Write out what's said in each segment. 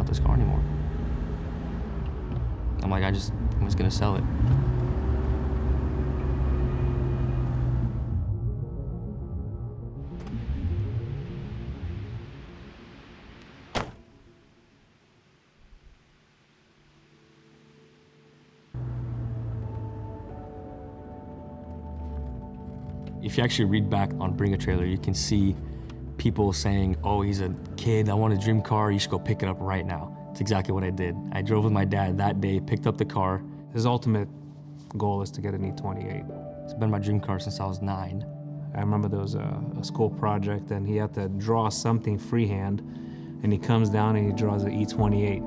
want this car anymore. I'm like, I'm just gonna sell it. If you actually read back on Bring a Trailer, you can see people saying, oh, he's a kid, I want a dream car, you should go pick it up right now. It's exactly what I did. I drove with my dad that day, picked up the car. His ultimate goal is to get an E28. It's been my dream car since I was 9. I remember there was a school project and he had to draw something freehand, and he comes down and he draws an E28.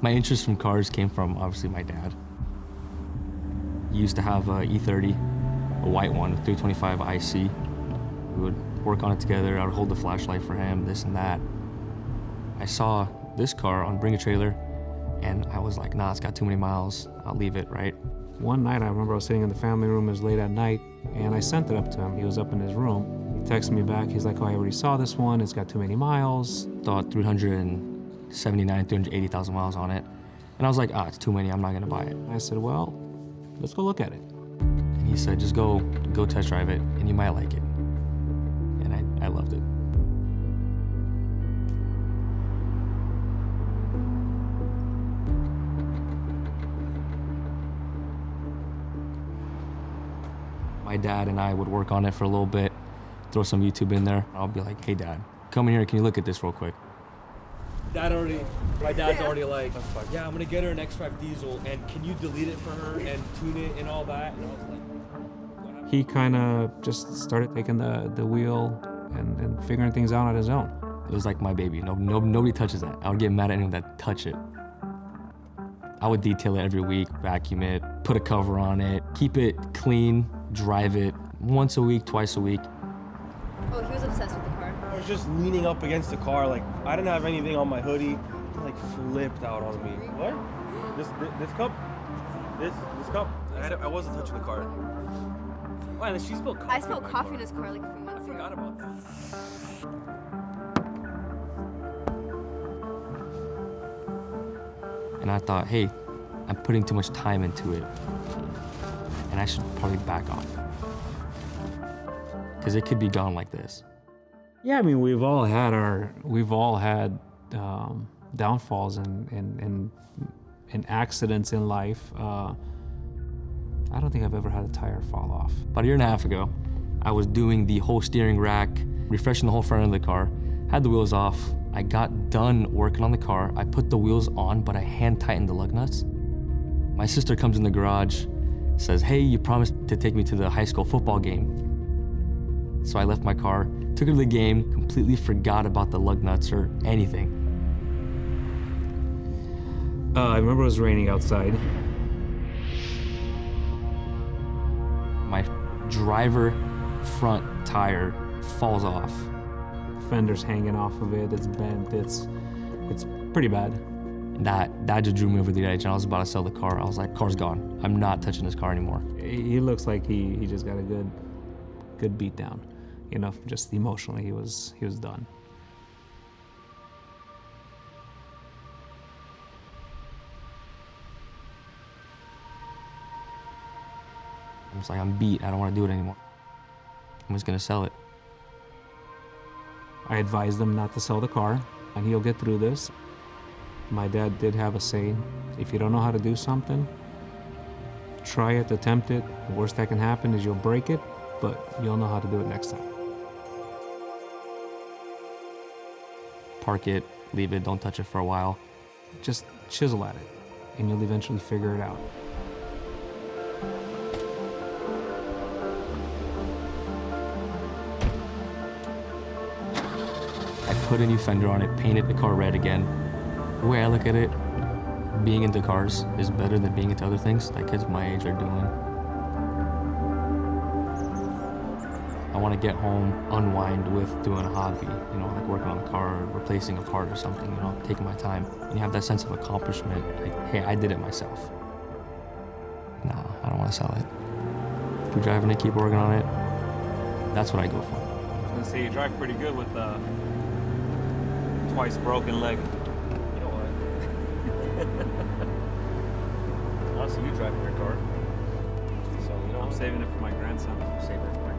My interest from cars came from, obviously, my dad. He used to have a E30, a white one, a 325 IC. We would work on it together. I would hold the flashlight for him, this and that. I saw this car on Bring a Trailer, and I was like, nah, it's got too many miles. I'll leave it, right? One night, I remember I was sitting in the family room, it was late at night, and I sent it up to him. He was up in his room. He texted me back, he's like, oh, I already saw this one, it's got too many miles. Thought 379, 380,000 miles on it. And I was like, it's too many, I'm not gonna buy it. I said, well, let's go look at it. And he said, just go test drive it, and you might like it. And I loved it. My dad and I would work on it for a little bit, throw some YouTube in there. I'll be like, hey dad, come in here, can you look at this real quick? My dad's already like, yeah, I'm gonna get her an X5 diesel, and can you delete it for her and tune it and all that? And I was like, he kind of just started taking the wheel and figuring things out on his own. It was like my baby. Nobody touches that. I would get mad at anyone that touched it. I would detail it every week, vacuum it, put a cover on it, keep it clean, drive it once a week, twice a week. Oh, he was obsessed with the car. I was just leaning up against the car, like I didn't have anything on my hoodie. It like flipped out on me. What? This cup? This cup? I wasn't touching the car. wow, she spilled coffee. I spilled coffee in his car like a few months ago. I forgot about that. And I thought, hey, I'm putting too much time into it, and I should probably back off, because it could be gone like this. Yeah, I mean, we've all had downfalls and accidents in life. I don't think I've ever had a tire fall off. About a year and a half ago, I was doing the whole steering rack, refreshing the whole front of the car, had the wheels off. I got done working on the car. I put the wheels on, but I hand tightened the lug nuts. My sister comes in the garage, says, hey, you promised to take me to the high school football game. So I left my car, took her to the game, completely forgot about the lug nuts or anything. I remember it was raining outside. My driver front tire falls off. Fender's hanging off of it, it's bent, it's pretty bad. That just drew me over the edge, and I was about to sell the car. I was like, car's gone. I'm not touching this car anymore. He looks like he just got a good beat down. You know, just emotionally, he was done. I was like, I'm beat. I don't want to do it anymore. I'm just gonna sell it. I advised him not to sell the car, and he'll get through this. My dad did have a saying, if you don't know how to do something, try it, attempt it. The worst that can happen is you'll break it, but you'll know how to do it next time. Park it, leave it, don't touch it for a while. Just chisel at it, and you'll eventually figure it out. I put a new fender on it, painted the car red again. The way I look at it, being into cars is better than being into other things that kids my age are doing. I want to get home, unwind with doing a hobby, you know, like working on a car, or replacing a part or something, you know, taking my time. And you have that sense of accomplishment, like, hey, I did it myself. No, I don't want to sell it. Keep driving it, keep working on it. That's what I go for. I was gonna say you drive pretty good with twice broken leg. You know what? Honestly, you driving your car. So, you know, I'm saving it for my grandson. I'm saving it for my